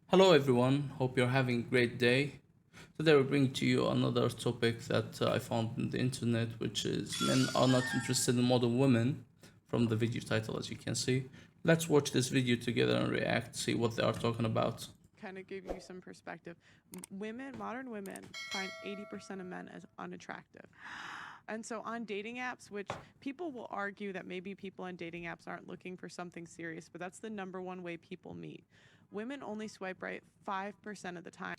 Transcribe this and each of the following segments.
Hello, everyone. Hope you're having a great day. Today, we bring to you another topic that I found on the internet, which is men are not interested in modern women, from the video title, as you can see. Let's watch this video together and react, see what they are talking about. Kind of give you some perspective. Modern women, find 80% of men as unattractive. And so on dating apps, which people will argue that maybe people on dating apps aren't looking for something serious, but that's the number one way people meet. Women only swipe right 5% of the time,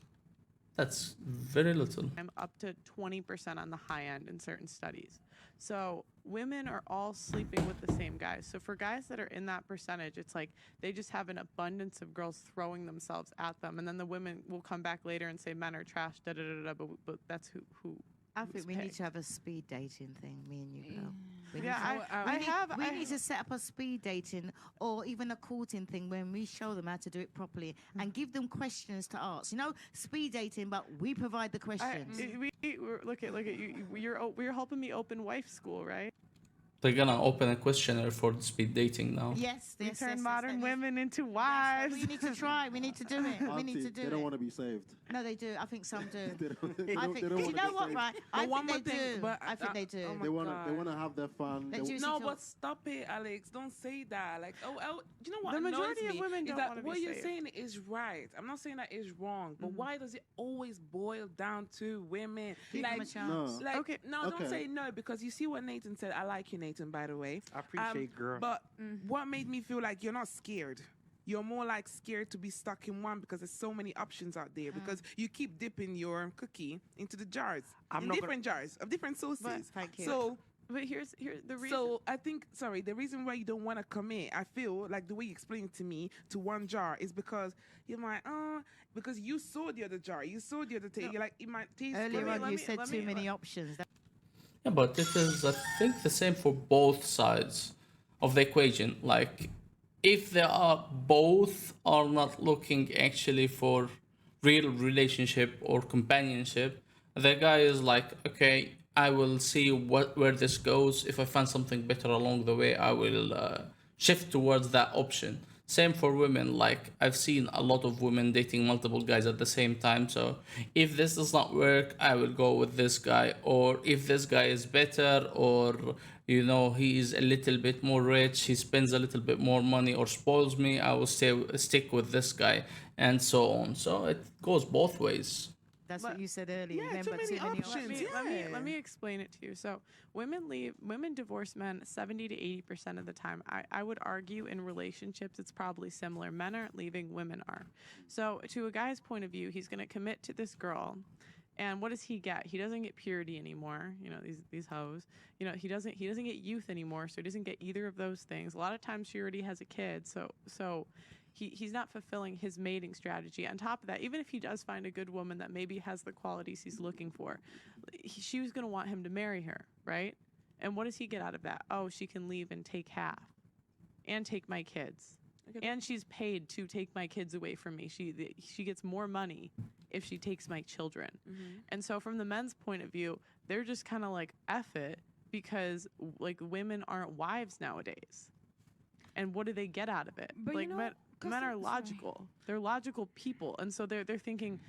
That's very little. up to 20% on the high end in certain studies. So women are all sleeping with the same guys. So for guys that are in that percentage, it's like they just have an abundance of girls throwing themselves at them, and then the women will come back later and say men are trash, da da da da. But that's who. I who's think we need paying. to have a speed dating thing, me and you, girl. We Yeah, need to, I have. we I need to set up a speed dating or even a courting thing when we show them how to do it properly and give them questions to ask. You know, speed dating, but we provide the questions. look at you. You're helping me open wife school, right? They're gonna open a questionnaire for the speed dating now. Yes, We yes, turn yes, modern yes, women into yes, wives. we need to try. We need to do it. We need to do They it. don't want to be saved. No, they do. I think some do. They I don't, think. they don't Do you want know to what, right? I But one think they more thing, do. but I think they do. oh my They want to. They God. want to have their fun. They're They, juicy No, talk. but stop it, Alex. Don't say that. Like, you know what? The majority annoys of me women is don't that wanna be what you're saved. saying is right. I'm not saying that is wrong, but why does it always boil down to women? Give them a Like, chance. No. like, Okay. no, Okay. don't say no because you see what Nathan said. I like you, Nathan. By the way, I appreciate, girl. But what made me feel like you're not scared? You're more like scared to be stuck in one because there's so many options out there. Because you keep dipping your cookie into the jars, I'm in not gonna- different jars of different sauces. Thank you. So But here's the reason. so I think, sorry, the reason why you don't want to commit, I feel like the way you explained it to me to one jar is because you're like, because you saw the other jar, you saw the other taste. You're like, it might taste Earlier good. on, you me- said let too me- many options. Yeah, but it is, I think, the same for both sides of the equation. Like, if they are both are not looking actually for real relationship or companionship, the guy is like, okay, I will see where this goes. If I find something better along the way, I will shift towards that option. Same for women. Like, I've seen a lot of women dating multiple guys at the same time. So if this does not work, I will go with this guy. Or if this guy is better, or he is a little bit more rich, he spends a little bit more money or spoils me, I will stick with this guy, and so on. So it goes both ways. That's But- what you said earlier. Yeah, Remember, too many options. Let me explain it to you. So women divorce men 70 to 80% of the time. I would argue in relationships it's probably similar. Men aren't leaving, women are. So to a guy's point of view, he's going to commit to this girl. And what does he get? He doesn't get purity anymore. These hoes. He doesn't get youth anymore. So he doesn't get either of those things. A lot of times she already has a kid. So he's not fulfilling his mating strategy. On top of that, even if he does find a good woman that maybe has the qualities he's looking for, she was going to want him to marry her, right? And what does he get out of that? Oh, she can leave and take half and take my kids. And she's paid to take my kids away from me. She gets more money if she takes my children. And so from the men's point of view, they're just kind of like F it because like women aren't wives nowadays. And what do they get out of it? But like you know, men are sorry. logical. They're logical people, and so they're thinking,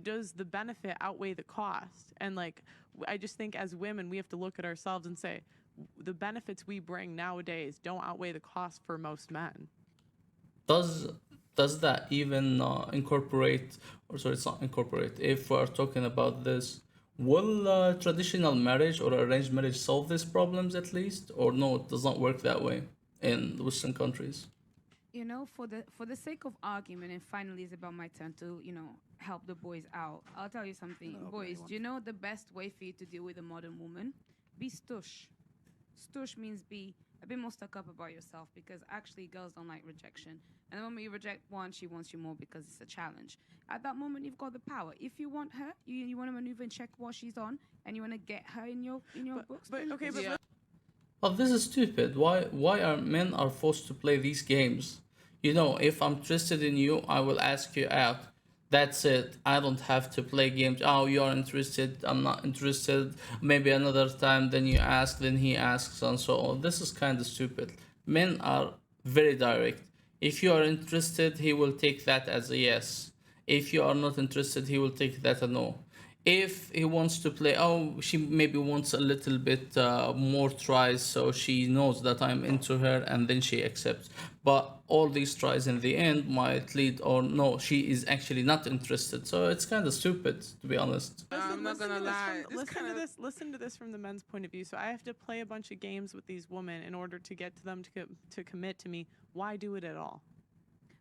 does the benefit outweigh the cost? And like, I just think as women, we have to look at ourselves and say, the benefits we bring nowadays don't outweigh the cost for most men. Does does that even incorporate, or sorry, it's not incorporate. If we're talking about this, will traditional marriage or arranged marriage solve these problems at least, or no? It does not work that way in the Western countries. For the sake of argument, and finally it's about my turn to help the boys out. I'll tell you something, boys. Do you know the best way for you to deal with a modern woman? Be stush. Stush means be a bit more stuck up about yourself, because actually girls don't like rejection. And the moment you reject one, she wants you more because it's a challenge. At that moment, you've got the power. If you want her, you want to maneuver and check what she's on, and you want to get her in your books. But then okay, but Yeah. But this is stupid. Why are men are forced to play these games? If I'm interested in you, I will ask you out. That's it. I don't have to play games. Oh, you are interested. I'm not interested. Maybe another time. Then you ask. Then he asks, and so on. This is kind of stupid. Men are very direct. If you are interested, he will take that as a yes. If you are not interested, he will take that a no. If he wants to play, oh, she maybe wants a little bit more tries, so she knows that I'm into her, and then she accepts. But all these tries in the end might lead, or no, she is actually not interested. So it's kind of stupid, to be honest. I'm not gonna lie. Listen to this from the men's point of view. So I have to play a bunch of games with these women in order to get to them to commit to me. Why do it at all?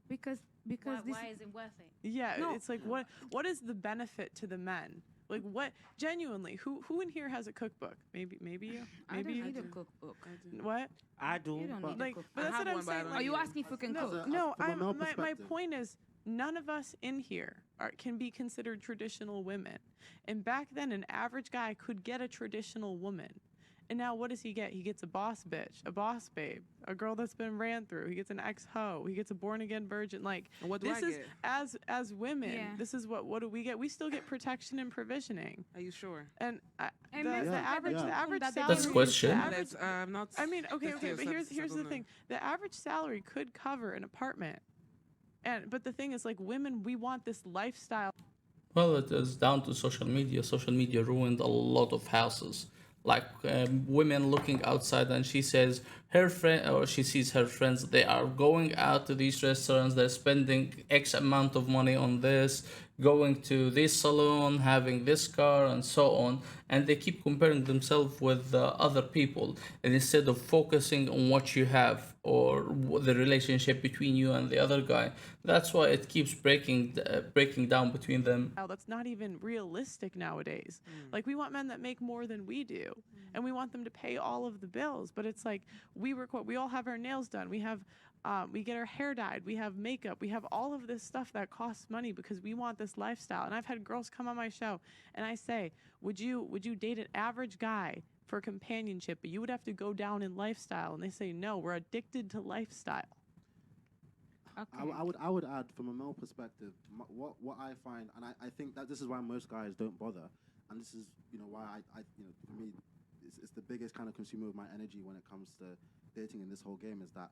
Because Why is it worth it? Yeah, No. it's like what is the benefit to the men? Like what genuinely? Who in here has a cookbook? Maybe you. I Maybe don't you. need a cookbook. What? I do. You don't but need a Like, cookbook. but that's I what have I'm one, but I saying. don't Like, Are you need it. asking if you can no, cook? no. From a male My perspective. point is none of us in here can be considered traditional women. And back then, an average guy could get a traditional woman. And now what does he get? He gets a boss bitch, a boss babe, a girl that's been ran through. He gets an ex-hoe. He gets a born-again virgin. Like, And what do this I is, get? as women, Yeah. this is what do we get? We still get protection and provisioning. Are you sure? And And the, men the get the average, the minimum average that they salary. That's don't question. The need. average, Let's not. I mean, okay, let's okay, do but here's settle the now. thing: the average salary could cover an apartment, but the thing is, like, women, we want this lifestyle. Well, it is down to social media. Social media ruined a lot of houses. Like women looking outside, and she says her friend, or she sees her friends, they are going out to these restaurants, they're spending X amount of money on this, going to this salon, having this car, and so on. And they keep comparing themselves with other people, and instead of focusing on what you have or the relationship between you and the other guy, that's why it keeps breaking down between them. That's not even realistic nowadays. Like, we want men that make more than we do, and we want them to pay all of the bills. But it's like we all have our nails done. We get our hair dyed. We have makeup. We have all of this stuff that costs money because we want this lifestyle. And I've had girls come on my show, and I say, would you date an average guy for companionship, but you would have to go down in lifestyle? And they say, no, we're addicted to lifestyle. Okay. I would add from a male perspective, what I find, and I think that this is why most guys don't bother, and this is why I for me it's the biggest kind of consumer of my energy when it comes to dating in this whole game, is that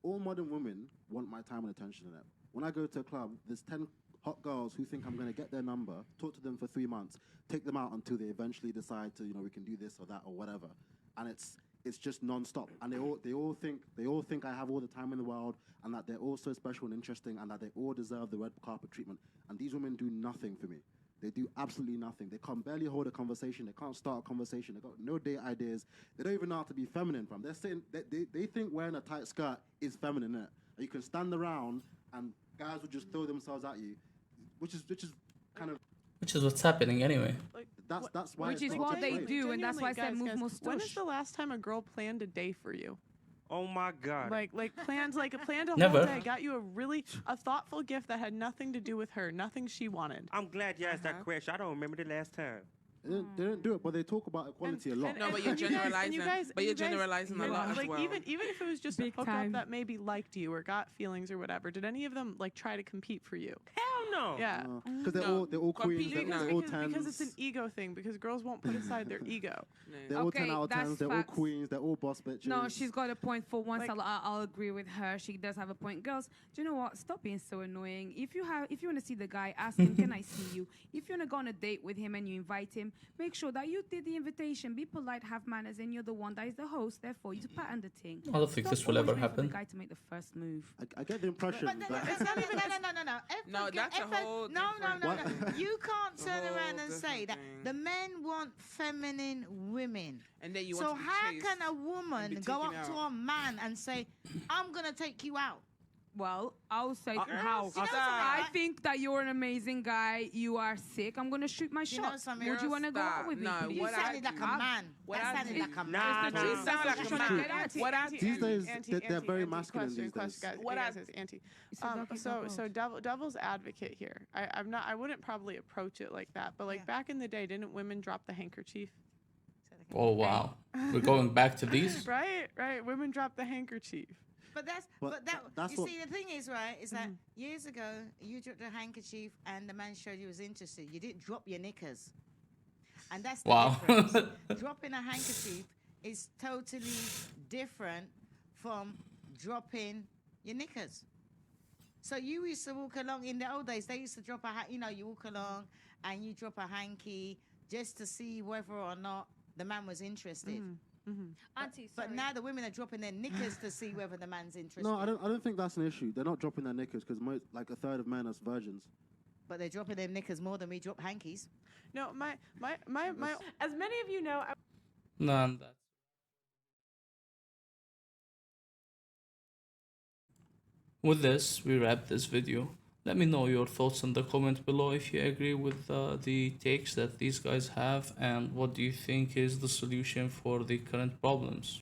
all modern women want my time and attention in it. When I go to a club, there's 10 hot girls who think I'm going to get their number, talk to them for 3 months, take them out until they eventually decide to we can do this or that or whatever, and it's just non-stop, and they all think I have all the time in the world, and that they're all so special and interesting, and that they all deserve the red carpet treatment. And these women do nothing for me. They do absolutely nothing. They can barely hold a conversation. They can't start a conversation. They got no date ideas. They don't even know how to be feminine. They're saying they think wearing a tight skirt is feminine. Innit? You can stand around and guys will just throw themselves at you, which is kind of Which is what's happening anyway. Like, that's why Which it's is not what they great. do, and that's why I said Genuinely, move guys, more when is stush. the last time a girl planned a day for you? Oh my God. Like planned a Never. whole day, got you a thoughtful gift that had nothing to do with her, nothing she wanted. I'm glad you asked that question. I don't remember the last time. They don't do it, but they talk about equality a lot. No, but you're and you guys- and you generalizing. guys- But you're you guys- generalizing a lot as like well. even if it was just a Big hookup time. that maybe liked you or got feelings or whatever, did any of them like try to compete for you? Hell no. Yeah. Because they're all queens, Completely they're no. all Because tens. it's an ego thing. Because girls won't put aside their ego. They're all Okay, 10 out of that's 10s, they're all facts. queens, they're all boss bitches. No, she's got a point. For once, Like- I'll agree with her. She does have a point. Girls, do you know what? Stop being so annoying. If you want to see the guy, ask him, "Can I see you?" If you want to go on a date with him and you invite him, make sure that you did the invitation. Be polite, have manners, and you're the one that is the host. Therefore, you pattern the thing. I don't think Stop this will always ever waiting for happen. the guy to make the first move. I get the impression But that it's not even. No. No, that's a whole No. different- You can't a turn whole around and say different that thing. the men want feminine women. And then you So want to be how chased can a and woman be go taken up to out. a man and say, "I'm gonna take you out"? Well, I'll say How? You know something, I right? think that you're an amazing guy. You are sick. I'm gonna shoot my You know shot. something? Would you want to go out Stop. with me? No, please? You what I sounded like do- a man. what That I sounded do- like a Nah, man. nah. You sound like a Trying to man. get at it. What I These days, they're very Auntie, masculine question, these days. Guys, What guys, I- it's Auntie. It's a doggy So dog devil's advocate here. I wouldn't probably approach it like that. But like Yeah. back in the day, didn't women drop the handkerchief? Oh wow, we're going back to these. Right. Women drop the handkerchief. But that's But that. that's You what- see, the thing is, right, is that years ago you dropped a handkerchief and the man showed you was interested. You didn't drop your knickers, and that's the Wow. difference. Dropping a handkerchief is totally different from dropping your knickers. So you used to walk along in the old days. They used to drop a you know, you walk along and you drop a hanky just to see whether or not the man was interested. Auntie, But sorry. now the women are dropping their knickers to see whether the man's interested. No, I don't think that's an issue. They're not dropping their knickers because like a third of men are virgins. But they're dropping their knickers more than we drop hankies. No, my As many of you know, No, and that's with this, we wrap this video. Let me know your thoughts in the comment below if you agree with the takes that these guys have and what do you think is the solution for the current problems.